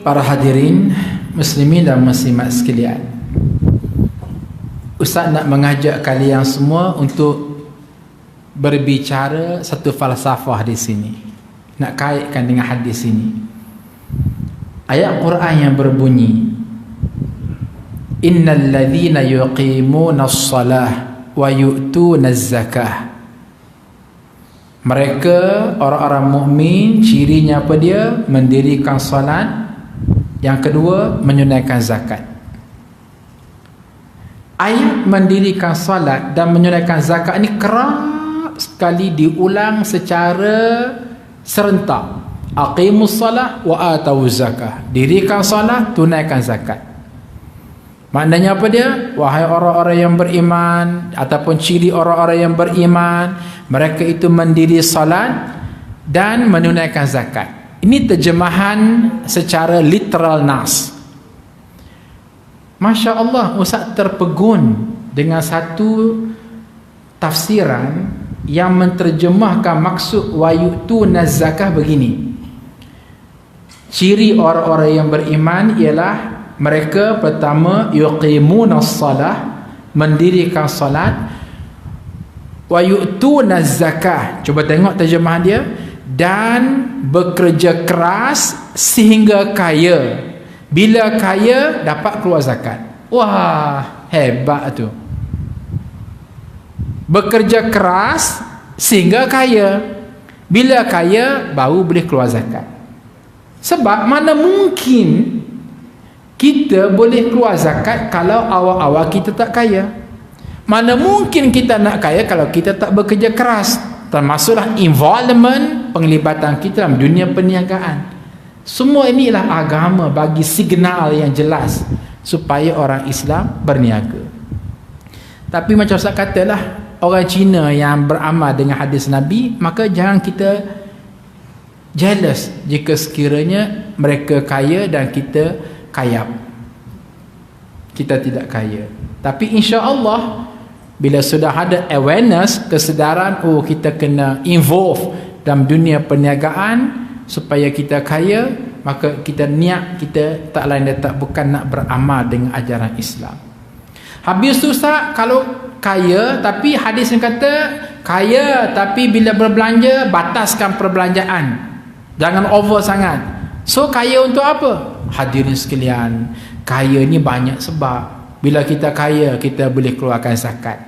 Para hadirin muslimin dan muslimat sekalian, Ustaz nak mengajak kalian semua untuk berbicara satu falsafah di sini, nak kaitkan dengan hadis ini. Ayat Quran yang berbunyi, innal ladzina yuqimunas salah wa yu'tunaz zakah. Mereka orang-orang mukmin cirinya apa dia? Mendirikan solat. Yang kedua, menunaikan zakat. Ayat mendirikan solat dan menunaikan zakat ini kerap sekali diulang secara serentak. Aqimus salah wa atawuz zakah. Dirikan solat, tunaikan zakat. Maknanya apa dia? Wahai orang-orang yang beriman, ataupun ciri orang-orang yang beriman, mereka itu mendiri salat dan menunaikan zakat. Ini terjemahan secara literal nas. Masya Allah, Ustaz terpegun dengan satu tafsiran yang menterjemahkan maksud wa yu'tunaz zakah begini. Ciri orang-orang yang beriman ialah mereka pertama yuqimunas salah, mendirikan salat, wa yu'tunaz zakah. Cuba tengok terjemahan dia, dan bekerja keras sehingga kaya. Bila kaya dapat keluar zakat. Wah, hebat tu. Bekerja keras sehingga kaya. Bila kaya baru boleh keluar zakat. Sebab mana mungkin kita boleh keluar zakat kalau awal-awal kita tak kaya? Mana mungkin kita nak kaya kalau kita tak bekerja keras? Termasuklah involvement, penglibatan kita dalam dunia perniagaan. Semua inilah agama bagi signal yang jelas supaya orang Islam berniaga. Tapi macam Ustaz katalah, orang Cina yang beramal dengan hadis Nabi, maka jangan kita jealous jika sekiranya mereka kaya dan kita kayap. Kita tidak kaya. Tapi insya-Allah bila sudah ada awareness, kesedaran, oh kita kena involve dalam dunia perniagaan supaya kita kaya, maka kita niat kita tak lain dan tak bukan nak beramal dengan ajaran Islam. Habis tu Ustaz, kalau kaya tapi hadis yang kata kaya tapi bila berbelanja bataskan perbelanjaan, jangan over sangat. So kaya untuk apa? Hadirin sekalian, kaya ni banyak sebab. Bila kita kaya, kita boleh keluarkan zakat.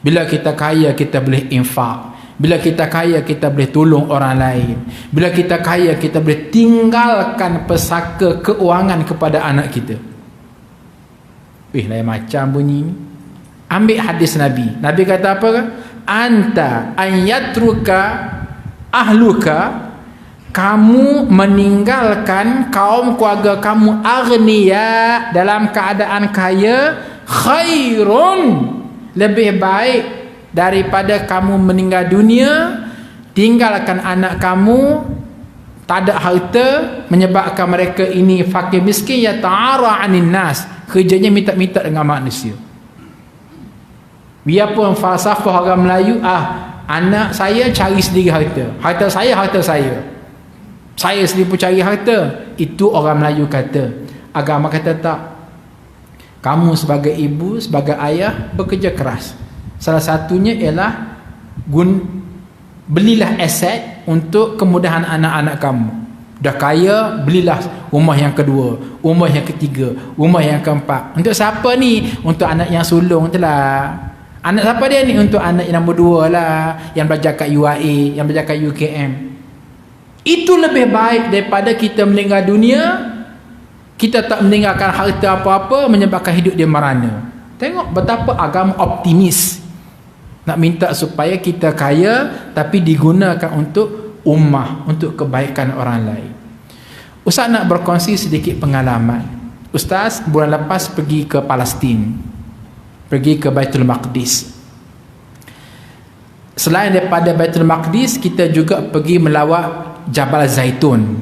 Bila kita kaya, kita boleh infak. Bila kita kaya, kita boleh tolong orang lain. Bila kita kaya, kita boleh tinggalkan pesaka keuangan kepada anak kita. Lain macam bunyi ni. Ambil hadis Nabi. Nabi kata apa? Anta an yatruka ahluka, kamu meninggalkan kaum keluarga kamu aghniya dalam keadaan kaya, khairun, lebih baik daripada kamu meninggal dunia tinggalkan anak kamu tak ada harta, menyebabkan mereka ini fakir miskin, ya ta'ara 'anin nas, kerjanya minta-minta dengan manusia. Biarpun falsafah orang Melayu, anak saya cari sendiri harta saya saya sendiri pun cari harta. Itu orang Melayu kata. Agama kata tak. Kamu sebagai ibu, sebagai ayah bekerja keras. Salah satunya ialah belilah aset untuk kemudahan anak-anak kamu. Dah kaya, belilah rumah yang kedua, rumah yang ketiga, rumah yang keempat. Untuk siapa ni? Untuk anak yang sulung tu lah. Anak siapa dia ni? Untuk anak yang nombor 2 lah, yang belajar kat UIA, yang belajar kat UKM. Itu lebih baik daripada kita meninggal dunia, kita tak meninggalkan harta apa-apa, menyebabkan hidup dia merana. Tengok betapa agama optimis. Nak minta supaya kita kaya tapi digunakan untuk ummah, untuk kebaikan orang lain. Ustaz nak berkongsi sedikit pengalaman. Ustaz bulan lepas pergi ke Palestin, pergi ke Baitul Maqdis. Selain daripada Baitul Maqdis, kita juga pergi melawat Jabal Zaitun,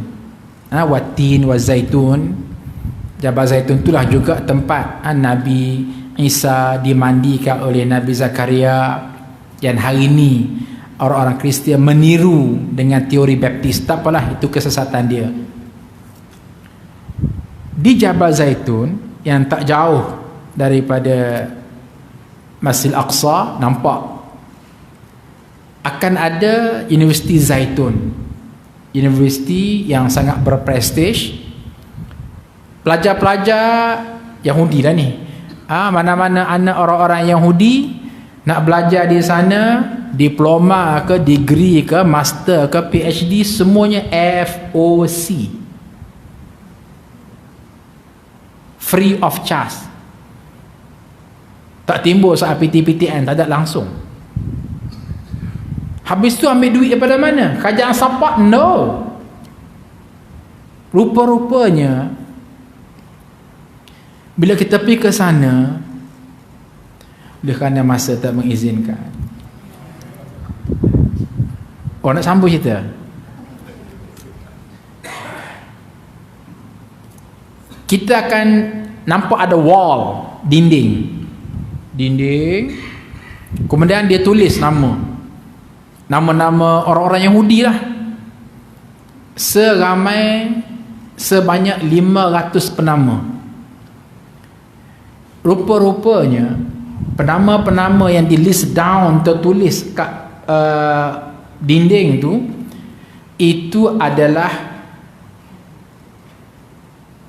Watin wa Zaitun. Jabal Zaitun itulah juga tempat Nabi Isa dimandikan oleh Nabi Zakaria. Dan hari ini orang-orang Kristian meniru dengan teori baptis. Tak apalah, itu kesesatan dia. di Jabal Zaitun yang tak jauh daripada Masjid Al-Aqsa, nampak akan ada Universiti Zaitun, universiti yang sangat berprestij. Pelajar-pelajar Yahudi lah ni, mana-mana anak orang-orang Yahudi nak belajar di sana, diploma ke, degree ke, master ke, PhD, semuanya FOC, free of charge. Tak timbul soal PTPTN, tak ada langsung. Habis tu ambil duit daripada mana? Kerajaan support? No. Rupa-rupanya bila kita pergi ke sana, oleh kerana masa tak mengizinkan, nak sambung cerita. Kita akan nampak ada wall, dinding, kemudian dia tulis nama-nama orang-orang Yahudi lah, sebanyak 500 penama. Rupa-rupanya penama-penama yang di list down, tertulis kat dinding tu, itu adalah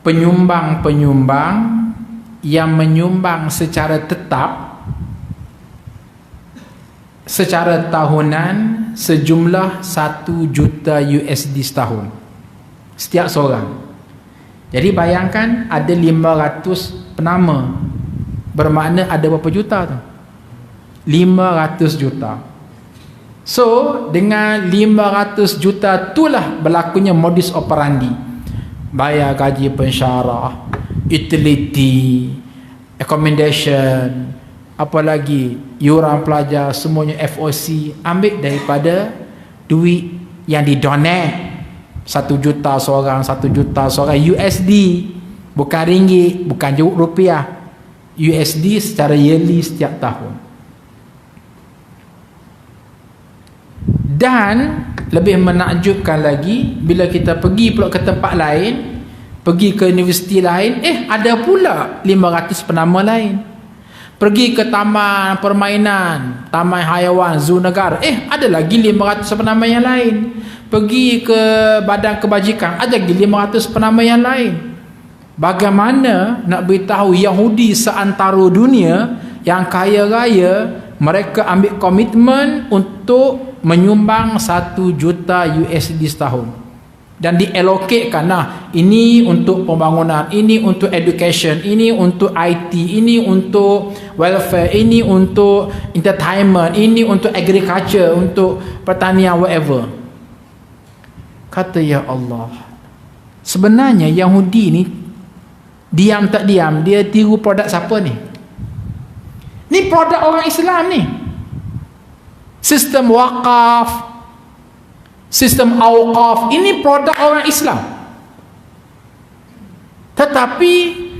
penyumbang-penyumbang yang menyumbang secara tetap, secara tahunan, sejumlah 1 juta USD setahun setiap seorang. Jadi bayangkan ada 500 penama, bermakna ada berapa juta tu? 500 juta. So dengan 500 juta itulah berlakunya modus operandi. Bayar gaji pensyarah, utility, accommodation, apa lagi, yuran pelajar, semuanya FOC, ambil daripada duit yang didonate. 1 juta seorang, 1 juta seorang, USD, bukan ringgit, bukan rupiah, USD secara yearly setiap tahun. Dan lebih menakjubkan lagi, bila kita pergi pula ke tempat lain, pergi ke universiti lain, ada pula 500 penama lain. Pergi ke taman permainan, taman haiwan, zoo negara, ada lagi 500 penama yang lain. Pergi ke badan kebajikan, ada lagi 500 penama yang lain. Bagaimana nak beritahu Yahudi seantara dunia yang kaya raya, mereka ambil komitmen untuk menyumbang 1 juta USD setahun, dan diallocate-kan, ini untuk pembangunan, ini untuk education, ini untuk IT, ini untuk welfare, ini untuk entertainment, ini untuk agriculture, untuk pertanian, whatever. Kata, ya Allah, sebenarnya Yahudi ni diam tak diam, dia tiru produk siapa ni? Ni produk orang Islam ni. Sistem wakaf, sistem awqaf, ini produk orang Islam. Tetapi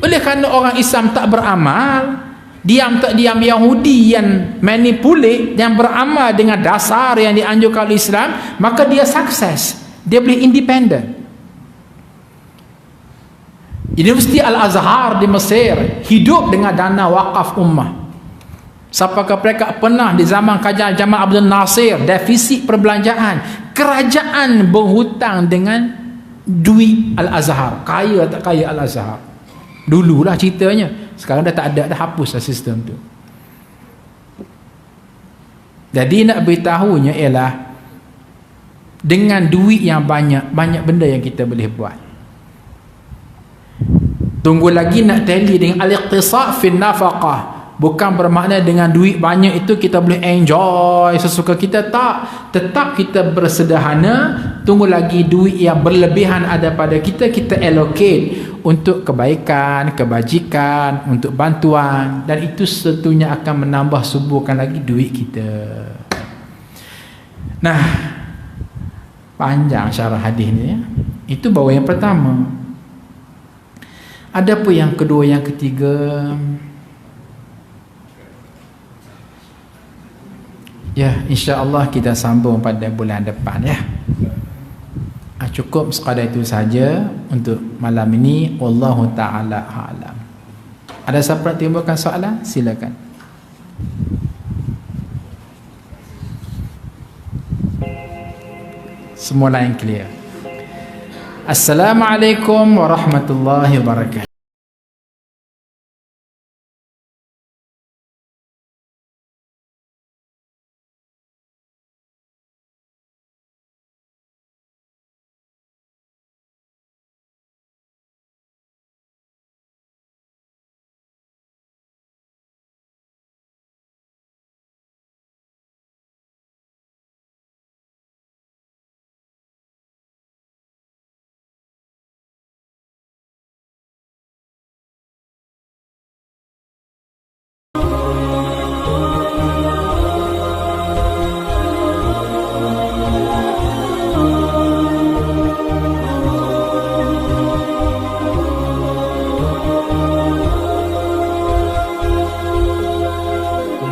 oleh kerana orang Islam tak beramal, diam tak diam Yahudi yang manipulate, yang beramal dengan dasar yang dianjurkan oleh Islam, maka dia sukses, dia boleh independen. Universiti Al-Azhar di Mesir hidup dengan dana wakaf ummah. Siapakah mereka pernah di zaman kerajaan Jamal Abdul Nasir defisit perbelanjaan, kerajaan berhutang dengan duit Al-Azhar. Kaya tak kaya Al-Azhar? Dululah ceritanya. Sekarang dah tak ada, dah hapus lah sistem tu. Jadi nak beritahunya ialah dengan duit yang banyak, banyak benda yang kita boleh buat. Tunggu lagi nak tally dengan al-iqtisad fi nafaqah. Bukan bermakna dengan duit banyak itu kita boleh enjoy sesuka kita, tak. Tetap kita bersederhana. Tunggu lagi duit yang berlebihan ada pada kita, kita allocate untuk kebaikan, kebajikan, untuk bantuan, dan itu tentunya akan menambah suburkan lagi duit kita. Nah, panjang syarah hadis ni ya. Itu baru yang pertama. Ada pun yang kedua, yang ketiga. Ya, insya-Allah kita sambung pada bulan depan ya. Cukup sekadar itu saja untuk malam ini. Wallahu ta'ala a'lam. Ada siapa nak timbulkan soalan? Silakan. Semua lain clear. Assalamualaikum warahmatullahi wabarakatuh.